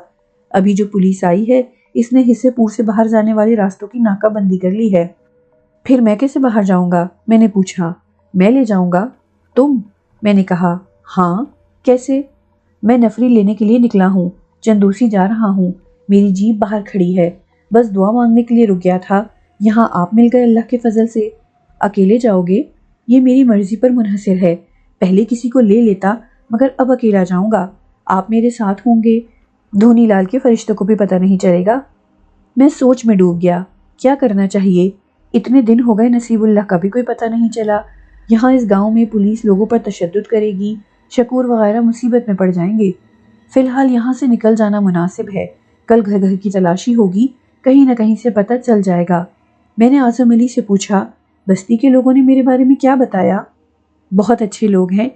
ابھی جو پولیس آئی ہے اس نے حصے پور سے باہر جانے والے راستوں کی ناکہ بندی کر لی ہے۔ پھر میں کیسے باہر جاؤں گا؟ میں نے پوچھا۔ میں لے جاؤں گا؟ تم؟ میں نے کہا، ہاں۔ کیسے؟ میں نفری لینے کے لیے نکلا ہوں، چندوسی جا رہا ہوں، میری جیپ باہر کھڑی ہے، بس دعا مانگنے کے لیے رک گیا تھا، یہاں آپ مل گئے اللہ کے فضل سے۔ اکیلے جاؤ گے؟ یہ میری مرضی پر منحصر ہے، پہلے کسی کو لے لیتا مگر اب اکیلا جاؤں گا۔ آپ میرے ساتھ ہوں گے، دھونی لال کے فرشتوں کو بھی پتہ نہیں چلے گا۔ میں سوچ میں ڈوب گیا، کیا کرنا چاہیے؟ اتنے دن ہو گئے نصیب اللہ کا بھی کوئی پتہ نہیں چلا، یہاں اس گاؤں میں پولیس لوگوں پر تشدد کرے گی، شکور وغیرہ مصیبت میں پڑ جائیں گے۔ فی الحال یہاں سے نکل جانا مناسب ہے، کل گھر گھر کی تلاشی ہوگی، کہیں نہ کہیں سے پتہ چل جائے گا۔ میں نے اعظم علی سے پوچھا، بستی کے لوگوں نے میرے بارے میں کیا بتایا؟ بہت اچھے لوگ ہیں،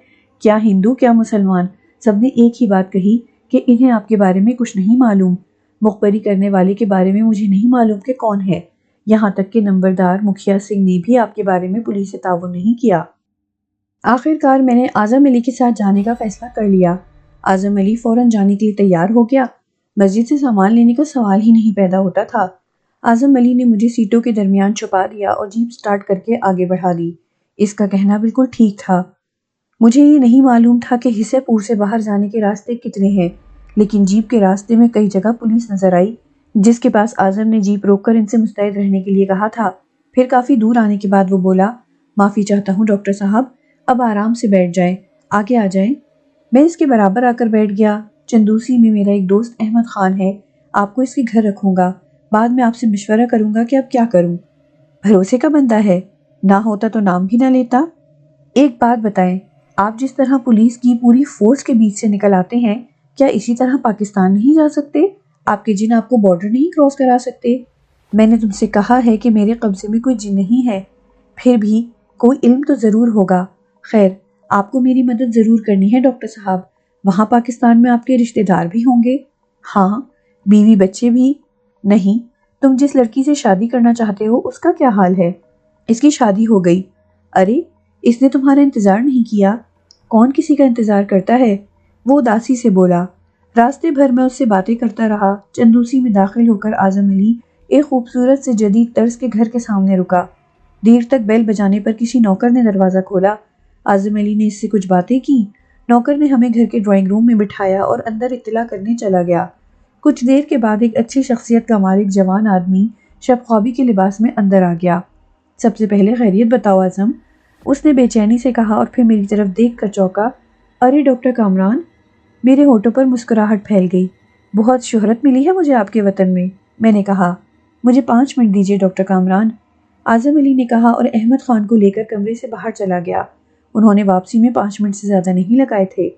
کیا ہندو کیا مسلمان، سب نے ایک ہی بات کہی کہ انہیں آپ کے بارے میں کچھ نہیں معلوم، مخبری کرنے والے کے بارے میں مجھے نہیں معلوم کہ کون ہے، یہاں تک کہ نمبردار مکھیا سنگھ نے بھی آپ کے بارے میں پولیس سے تعاون نہیں کیا۔ آخر کار میں نے اعظم علی کے ساتھ جانے کا فیصلہ کر لیا۔ اعظم علی فوراً جانے کے لیے تیار ہو گیا، مسجد سے سامان لینے کا سوال ہی نہیں پیدا ہوتا تھا۔ اعظم علی نے مجھے سیٹوں کے درمیان چھپا دیا اور جیپ سٹارٹ کر کے آگے بڑھا دی۔ اس کا کہنا بالکل ٹھیک تھا۔ مجھے یہ نہیں معلوم تھا کہ حصہ پور سے باہر جانے کے راستے کتنے ہیں، لیکن جیپ کے راستے میں کئی جگہ پولیس نظر آئی، جس کے پاس اعظم نے جیپ روک کر ان سے مستعد رہنے کے لیے کہا تھا۔ پھر کافی دور آنے کے بعد وہ بولا، معافی چاہتا ہوں ڈاکٹر صاحب، اب آرام سے بیٹھ جائیں، آگے آ جائیں۔ میں اس کے برابر آ کر بیٹھ گیا۔ چندوسی میں میرا ایک دوست احمد خان ہے، آپ کو اس کے گھر رکھوں گا، بعد میں آپ سے مشورہ کروں گا کہ اب کیا کروں۔ بھروسے کا بندہ ہے، نہ ہوتا تو نام بھی نہ لیتا۔ ایک بات بتائیں، آپ جس طرح پولیس کی پوری فورس کے بیچ سے نکل آتے ہیں، کیا اسی طرح پاکستان نہیں جا سکتے؟ آپ کے جن آپ کو بارڈر نہیں کراس کرا سکتے؟ میں نے تم سے کہا ہے کہ میرے قبضے میں کوئی جن نہیں ہے، پھر بھی کوئی علم تو ضرور ہوگا۔ خیر، آپ کو میری مدد ضرور کرنی ہے ڈاکٹر صاحب۔ وہاں پاکستان میں آپ کے رشتہ دار بھی ہوں گے؟ ہاں، بیوی بچے بھی۔ نہیں، تم جس لڑکی سے شادی کرنا چاہتے ہو اس کا کیا حال ہے؟ اس کی شادی ہو گئی۔ ارے، اس نے تمہارا انتظار نہیں کیا؟ کون کسی کا انتظار کرتا ہے؟ وہ اداسی سے بولا۔ راستے بھر میں اس سے باتیں کرتا رہا۔ چندوسی میں داخل ہو کر اعظم علی ایک خوبصورت سے جدید طرز کے گھر کے سامنے رکا۔ دیر تک بیل بجانے پر کسی نوکر نے دروازہ کھولا۔ اعظم علی نے اس سے کچھ باتیں کی۔ نوکر نے ہمیں گھر کے ڈرائنگ روم میں بٹھایا اور اندر اطلاع کرنے چلا گیا۔ کچھ دیر کے بعد ایک اچھی شخصیت کا مالک جوان آدمی شب خوابی کے لباس میں اندر آ گیا۔ سب سے پہلے خیریت بتاؤ اعظم، اس نے بے چینی سے کہا اور پھر میری طرف دیکھ کر چونکا۔ ارے ڈاکٹر کامران! میرے ہونٹوں پر مسکراہٹ پھیل گئی۔ بہت شہرت ملی ہے مجھے آپ کے وطن میں نے کہا۔ مجھے 5 منٹ دیجیے ڈاکٹر کامران، اعظم علی نے کہا اور احمد خان کو لے کر کمرے سے باہر چلا گیا۔ انہوں نے واپسی میں 5 منٹ سے زیادہ نہیں لگائے تھے۔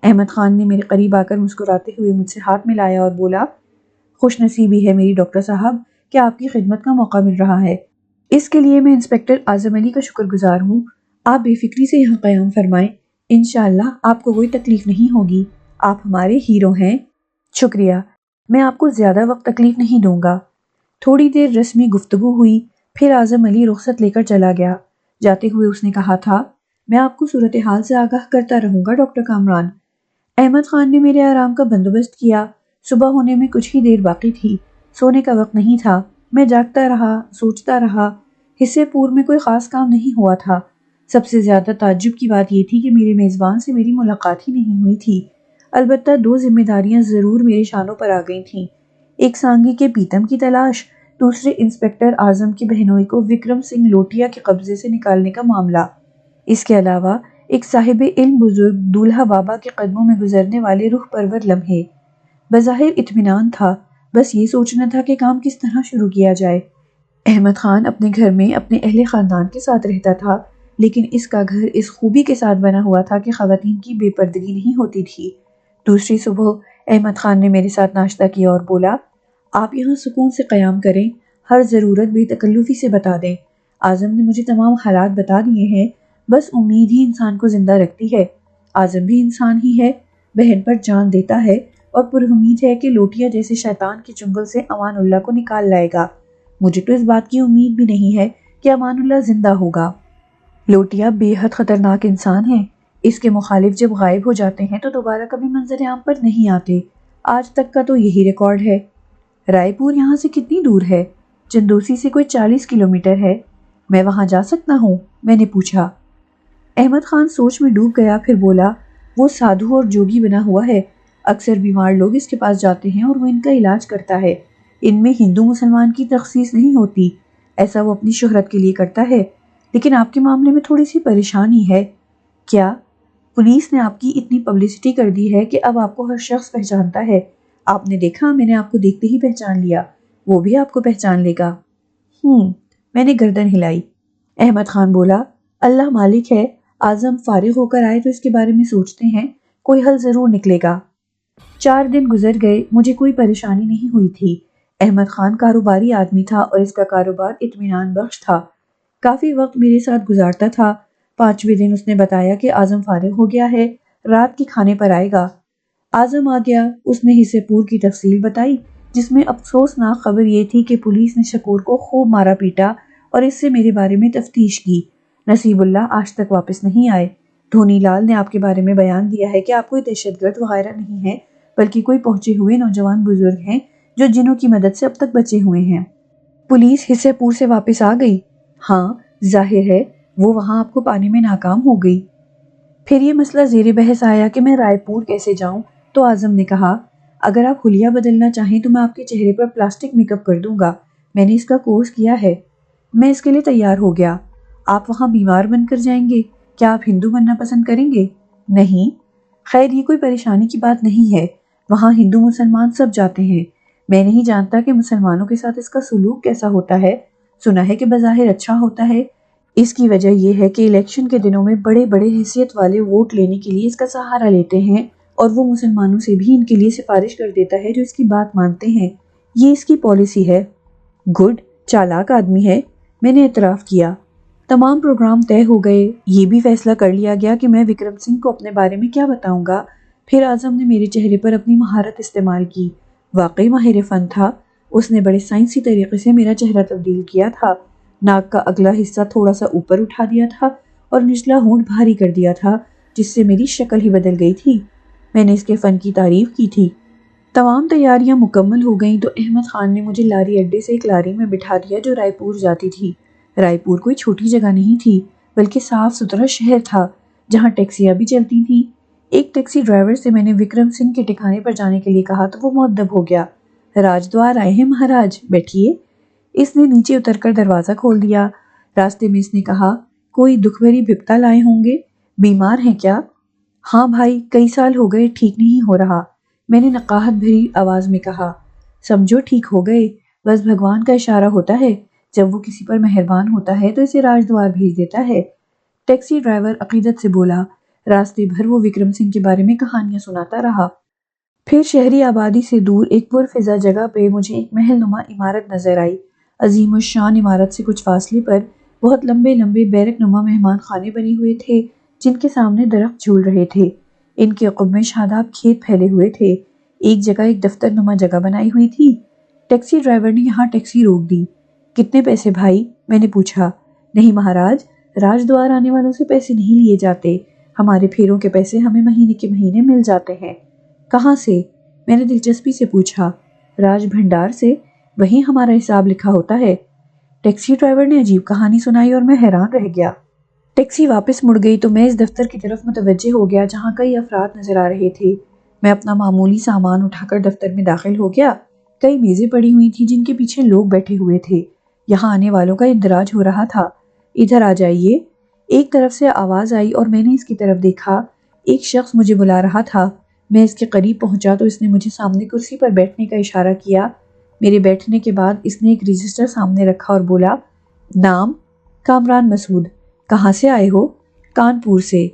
احمد خان نے میرے قریب آ کر مسکراتے ہوئے مجھ سے ہاتھ ملایا اور بولا، خوش نصیبی ہے میری ڈاکٹر صاحب کہ آپ کی خدمت کا موقع مل رہا ہے۔ اس کے لیے میں انسپکٹر اعظم علی کا شکر گزار ہوں۔ آپ بے فکری سے یہاں قیام فرمائیں، انشاءاللہ آپ کو کوئی تکلیف نہیں ہوگی۔ آپ ہمارے ہیرو ہیں۔ شکریہ، میں آپ کو زیادہ وقت تکلیف نہیں دوں گا۔ تھوڑی دیر رسمی گفتگو ہوئی، پھر اعظم علی رخصت لے کر چلا گیا۔ جاتے ہوئے اس نے کہا تھا، میں آپ کو صورتحال سے آگاہ کرتا رہوں گا ڈاکٹر کامران۔ احمد خان نے میرے آرام کا بندوبست کیا۔ صبح ہونے میں کچھ ہی دیر باقی تھی، سونے کا وقت نہیں تھا۔ میں جاگتا رہا، سوچتا رہا۔ حصے پور میں کوئی خاص کام نہیں ہوا تھا۔ سب سے زیادہ تعجب کی بات یہ تھی کہ میرے میزبان سے میری ملاقات ہی نہیں ہوئی تھی۔ البتہ 2 ذمہ داریاں ضرور میرے شانوں پر آ گئی تھیں، ایک سانگی کے پیتم کی تلاش، دوسرے انسپکٹر اعظم کی بہنوئی کو وکرم سنگھ لوٹیا کے قبضے سے نکالنے کا معاملہ۔ اس کے علاوہ ایک صاحب علم بزرگ دولہا بابا کے قدموں میں گزرنے والے روح پرور لمحے۔ بظاہر اطمینان تھا، بس یہ سوچنا تھا کہ کام کس طرح شروع کیا جائے۔ احمد خان اپنے گھر میں اپنے اہل خاندان کے ساتھ رہتا تھا، لیکن اس کا گھر اس خوبی کے ساتھ بنا ہوا تھا کہ خواتین کی بے پردگی نہیں ہوتی تھی۔ دوسری صبح احمد خان نے میرے ساتھ ناشتہ کیا اور بولا، آپ یہاں سکون سے قیام کریں، ہر ضرورت بے تکلفی سے بتا دیں۔ اعظم نے مجھے تمام حالات بتا دیے ہیں، بس امید ہی انسان کو زندہ رکھتی ہے۔ اعظم بھی انسان ہی ہے، بہن پر جان دیتا ہے اور پر امید ہے کہ لوٹیا جیسے شیطان کے چنگل سے امان اللہ کو نکال لائے گا۔ مجھے تو اس بات کی امید بھی نہیں ہے کہ امان اللہ زندہ ہوگا۔ لوٹیا بے حد خطرناک انسان ہے، اس کے مخالف جب غائب ہو جاتے ہیں تو دوبارہ کبھی منظر عام پر نہیں آتے۔ آج تک کا تو یہی ریکارڈ ہے۔ رائے پور یہاں سے کتنی دور ہے؟ چندوسی سے کوئی 40 کلومیٹر ہے۔ میں وہاں جا سکتا ہوں؟ میں نے پوچھا۔ احمد خان سوچ میں ڈوب گیا، پھر بولا، وہ سادھو اور جوگی بنا ہوا ہے، اکثر بیمار لوگ اس کے پاس جاتے ہیں اور وہ ان کا علاج کرتا ہے۔ ان میں ہندو مسلمان کی تخصیص نہیں ہوتی، ایسا وہ اپنی شہرت کے لیے کرتا ہے، لیکن آپ کے معاملے میں تھوڑی سی پریشانی ہے۔ کیا؟ پولیس نے آپ کی اتنی پبلسٹی کر دی ہے کہ اب آپ کو ہر شخص پہچانتا ہے۔ آپ نے دیکھا، میں نے آپ کو دیکھتے ہی پہچان لیا، وہ بھی آپ کو پہچان لے گا۔ میں نے گردن ہلائی۔ احمد خان بولا، اللہ مالک ہے، اعظم فارغ ہو کر آئے تو اس کے بارے میں سوچتے ہیں، کوئی حل ضرور نکلے گا۔ 4 دن گزر گئے، مجھے کوئی پریشانی نہیں ہوئی تھی۔ احمد خان کاروباری آدمی تھا اور اس کا کاروبار اطمینان بخش تھا۔ کافی وقت میرے ساتھ گزارتا تھا۔ 5ویں دن اس نے بتایا کہ اعظم فارغ ہو گیا ہے، رات کے کھانے پر آئے گا۔ اعظم آ گیا، اس نے حصے پور کی تفصیل بتائی، جس میں افسوسناک خبر یہ تھی کہ پولیس نے شکور کو خوب مارا پیٹا اور اس سے میرے بارے میں تفتیش کی۔ نصیب اللہ آج تک واپس نہیں آئے۔ دھونی لال نے آپ کے بارے میں بیان دیا ہے کہ آپ کوئی دہشت گرد وغیرہ نہیں ہے، بلکہ کوئی پہنچے ہوئے نوجوان بزرگ ہیں جو جنوں کی مدد سے اب تک بچے ہوئے ہیں۔ پولیس حصہ پور سے واپس آ گئی؟ ہاں، ظاہر ہے وہ وہاں آپ کو پانے میں ناکام ہو گئی۔ پھر یہ مسئلہ زیر بحث آیا کہ میں رائے پور کیسے جاؤں، تو اعظم نے کہا اگر آپ حلیہ بدلنا چاہیں تو میں آپ کے چہرے پر پلاسٹک میک اپ کر دوں گا، میں نے اس کا کورس کیا ہے۔ میں اس کے لیے تیار ہو گیا۔ آپ وہاں بیمار بن کر جائیں گے؟ کیا آپ ہندو بننا پسند کریں گے؟ نہیں۔ خیر یہ کوئی پریشانی کی بات نہیں ہے، وہاں ہندو مسلمان سب جاتے ہیں۔ میں نہیں جانتا کہ مسلمانوں کے ساتھ اس کا سلوک کیسا ہوتا ہے، سنا ہے کہ بظاہر اچھا ہوتا ہے۔ اس کی وجہ یہ ہے کہ الیکشن کے دنوں میں بڑے بڑے حیثیت والے ووٹ لینے کے لیے اس کا سہارا لیتے ہیں، اور وہ مسلمانوں سے بھی ان کے لیے سفارش کر دیتا ہے جو اس کی بات مانتے ہیں۔ یہ اس کی پالیسی ہے۔ گڈ، چالاک آدمی ہے، میں نے اعتراف کیا۔ تمام پروگرام طے ہو گئے، یہ بھی فیصلہ کر لیا گیا کہ میں وکرم سنگھ کو اپنے بارے میں کیا بتاؤں گا۔ پھر اعظم نے میرے چہرے پر اپنی مہارت استعمال کی، واقعی ماہر فن تھا۔ اس نے بڑے سائنسی طریقے سے میرا چہرہ تبدیل کیا تھا، ناک کا اگلا حصہ تھوڑا سا اوپر اٹھا دیا تھا اور نچلا ہونٹ بھاری کر دیا تھا، جس سے میری شکل ہی بدل گئی تھی۔ میں نے اس کے فن کی تعریف کی تھی۔ تمام تیاریاں مکمل ہو گئیں تو احمد خان نے مجھے لاری اڈے سے ایک لاری میں بٹھا دیا جو رائے پور جاتی تھی۔ رائے پور کوئی چھوٹی جگہ نہیں تھی، بلکہ صاف ستھرا شہر تھا جہاں ٹیکسیاں بھی چلتی تھیں۔ ایک ٹیکسی ڈرائیور سے میں نے وکرم سنگھ کے ٹھکانے پر جانے کے لیے کہا تو وہ مؤدب ہو گیا۔ راج دوار آئے ہیں مہاراج، بیٹھیے۔ اس نے نیچے اتر کر دروازہ کھول دیا۔ راستے میں اس نے کہا کوئی دکھ بھری بپتا لائے ہوں گے، بیمار ہیں کیا؟ ہاں بھائی، کئی سال ہو گئے، ٹھیک نہیں ہو رہا، میں نے نقاہت بھری آواز میں کہا۔ سمجھو ٹھیک ہو گئے، بس بھگوان کا اشارہ ہوتا ہے، جب وہ کسی پر مہربان ہوتا ہے تو اسے راج دوار بھیج دیتا ہے۔ ٹیکسی ڈرائیور عقیدت سے بولا۔ راستے بھر وہ وکرم سنگھ کے بارے میں کہانیاں سناتا رہا۔ پھر شہری آبادی سے دور ایک پرفضا جگہ پہ مجھے ایک محل نما عمارت نظر آئی۔ عظیم الشان عمارت سے کچھ فاصلے پر بہت لمبے لمبے بیرک نما مہمان خانے بنے ہوئے تھے جن کے سامنے درخت جھول رہے تھے۔ ان کے عقب میں شاداب کھیت پھیلے ہوئے تھے۔ ایک جگہ ایک دفتر نما جگہ بنائی ہوئی تھی۔ ٹیکسی ڈرائیور نے یہاں ٹیکسی روک دی۔ کتنے پیسے بھائی؟ میں نے پوچھا۔ نہیں مہاراج، راج دوار آنے والوں سے پیسے نہیں لیے جاتے، ہمارے پھیروں کے پیسے ہمیں مہینے کے مہینے مل جاتے ہیں۔ کہاں سے؟ میں نے دلچسپی سے پوچھا۔ راج بھنڈار سے، وہیں ہمارا حساب لکھا ہوتا ہے۔ ٹیکسی ڈرائیور نے عجیب کہانی سنائی اور میں حیران رہ گیا۔ ٹیکسی واپس مڑ گئی تو میں اس دفتر کی طرف متوجہ ہو گیا جہاں کئی افراد نظر آ رہے تھے۔ میں اپنا معمولی سامان اٹھا کر دفتر میں داخل ہو گیا۔ کئی میزیں پڑی ہوئی تھیں جن کے پیچھے لوگ بیٹھے ہوئے تھے۔ یہاں آنے والوں کا اندراج ہو رہا تھا۔ ادھر آ جائیے، ایک طرف سے آواز آئی اور میں نے اس کی طرف دیکھا۔ ایک شخص مجھے بلا رہا تھا۔ میں اس کے قریب پہنچا تو اس نے مجھے سامنے کرسی پر بیٹھنے کا اشارہ کیا۔ میرے بیٹھنے کے بعد اس نے ایک رجسٹر سامنے رکھا اور بولا، نام کامران مسعود۔ کہاں سے آئے ہو؟ کانپور سے۔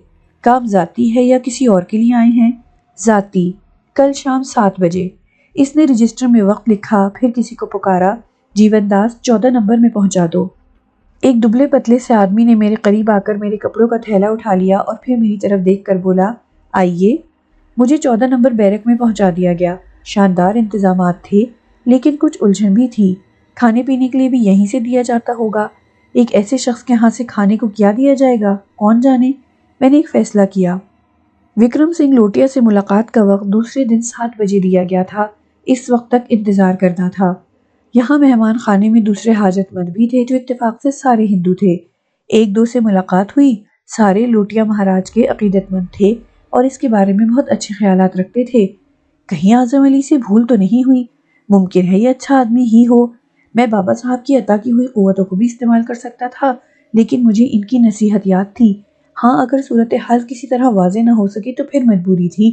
کام ذاتی ہے یا کسی اور کے لیے آئے ہیں؟ ذاتی، کل شام 7 بجے۔ اس نے رجسٹر میں وقت لکھا، پھر کسی کو پکارا، جیون داس 14 نمبر میں پہنچا دو۔ ایک دبلے پتلے سے آدمی نے میرے قریب آ کر میرے کپڑوں کا تھیلا اٹھا لیا اور پھر میری طرف دیکھ کر بولا، آئیے۔ مجھے 14 نمبر بیرک میں پہنچا دیا گیا۔ شاندار انتظامات تھے، لیکن کچھ الجھن بھی تھی۔ کھانے پینے کے لیے بھی یہیں سے دیا جاتا ہوگا۔ ایک ایسے شخص کے ہاں سے کھانے کو کیا دیا جائے گا، کون جانے؟ میں نے ایک فیصلہ کیا۔ وکرم سنگھ لوٹیا سے ملاقات کا وقت دوسرے دن 7 بجے دیا گیا تھا۔ اس وقت تک انتظار کرنا تھا۔ یہاں مہمان خانے میں دوسرے حاجت مند بھی تھے جو اتفاق سے سارے ہندو تھے۔ ایک دو سے ملاقات ہوئی، سارے لوٹیا مہاراج کے عقیدت مند تھے اور اس کے بارے میں بہت اچھے خیالات رکھتے تھے۔ کہیں اعظم علی سے بھول تو نہیں ہوئی؟ ممکن ہے یہ اچھا آدمی ہی ہو، میں بابا صاحب کی عطا کی ہوئی قوتوں کو بھی استعمال کر سکتا تھا، لیکن مجھے ان کی نصیحت یاد تھی۔ ہاں اگر صورتحال کسی طرح واضح نہ ہو سکی تو پھر مجبوری تھی۔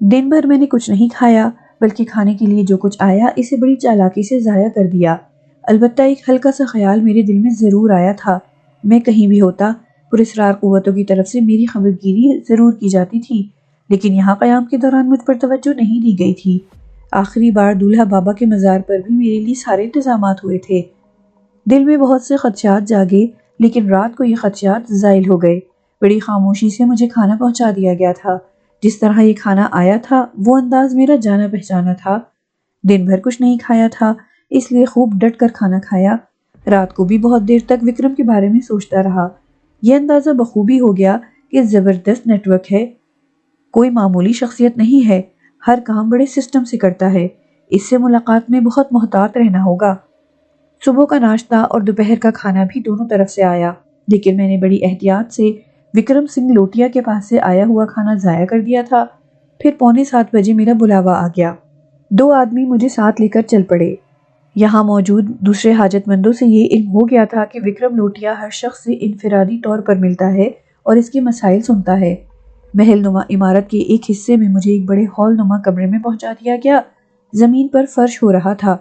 دن بھر میں نے کچھ نہیں کھایا، بلکہ کھانے کے لیے جو کچھ آیا اسے بڑی چالاکی سے ضائع کر دیا۔ البتہ ایک ہلکا سا خیال میرے دل میں ضرور آیا تھا، میں کہیں بھی ہوتا پراسرار قوتوں کی طرف سے میری خبرگیری ضرور کی جاتی تھی، لیکن یہاں قیام کے دوران مجھ پر توجہ نہیں دی گئی تھی۔ آخری بار دولہا بابا کے مزار پر بھی میرے لیے سارے انتظامات ہوئے تھے۔ دل میں بہت سے خدشات جاگے، لیکن رات کو یہ خدشات زائل ہو گئے۔ بڑی خاموشی سے مجھے کھانا پہنچا دیا گیا تھا۔ جس طرح یہ کھانا آیا تھا وہ انداز میرا جانا پہچانا تھا۔ دن بھر کچھ نہیں کھایا تھا، اس لیے خوب ڈٹ کر کھانا کھایا۔ رات کو بھی بہت دیر تک وکرم کے بارے میں سوچتا رہا۔ یہ اندازہ بخوبی ہو گیا کہ زبردست نیٹ ورک ہے، کوئی معمولی شخصیت نہیں ہے۔ ہر کام بڑے سسٹم سے کرتا ہے، اس سے ملاقات میں بہت محتاط رہنا ہوگا۔ صبح کا ناشتہ اور دوپہر کا کھانا بھی دونوں طرف سے آیا، لیکن میں نے بڑی احتیاط سے وکرم سنگھ لوٹیا کے پاس سے آیا ہوا کھانا ضائع کر دیا تھا۔ پھر 6:45 میرا بلاوا آ گیا۔ 2 آدمی مجھے ساتھ لے کر چل پڑے۔ یہاں موجود دوسرے حاجت مندوں سے یہ علم ہو گیا تھا کہ وکرم لوٹیا ہر شخص سے انفرادی طور پر ملتا ہے اور اس کے مسائل سنتا ہے۔ محل نما عمارت کے ایک حصے میں مجھے ایک بڑے ہال نما کمرے میں پہنچا دیا گیا۔ زمین پر فرش ہو رہا تھا۔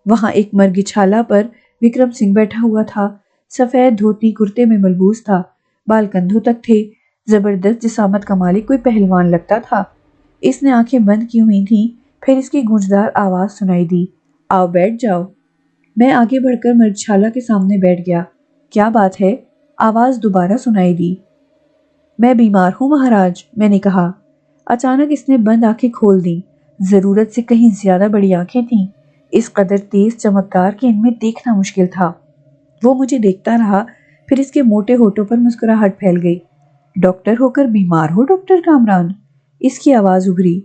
وہاں ایک مرگچھالا پر وکرم سنگھ بیٹھا ہوا تھا۔ سفید دھوتی کرتے میں ملبوس تھا، بال کندھوں تک تھے۔ زبردست جسامت کا مالک کوئی پہلوان لگتا تھا۔ اس نے آنکھیں بند کی ہوئی تھیں، پھر اس کی گونجدار آواز سنائی دی، آؤ بیٹھ جاؤ۔ میں آگے بڑھ کر مرگچھالا کے سامنے بیٹھ گیا۔ کیا بات ہے؟ آواز دوبارہ سنائی دی۔ میں بیمار ہوں مہاراج، میں نے کہا۔ اچانک اس نے بند آنکھیں کھول دیں۔ ضرورت سے کہیں زیادہ بڑی آنکھیں تھیں، اس قدر تیز چمکدار کہ ان میں دیکھنا مشکل تھا۔ وہ مجھے دیکھتا رہا، پھر اس کے موٹے ہونٹوں پر مسکراہٹ پھیل گئی۔ ڈاکٹر ہو کر بیمار ہو ڈاکٹر کامران؟ اس کی آواز ابھری۔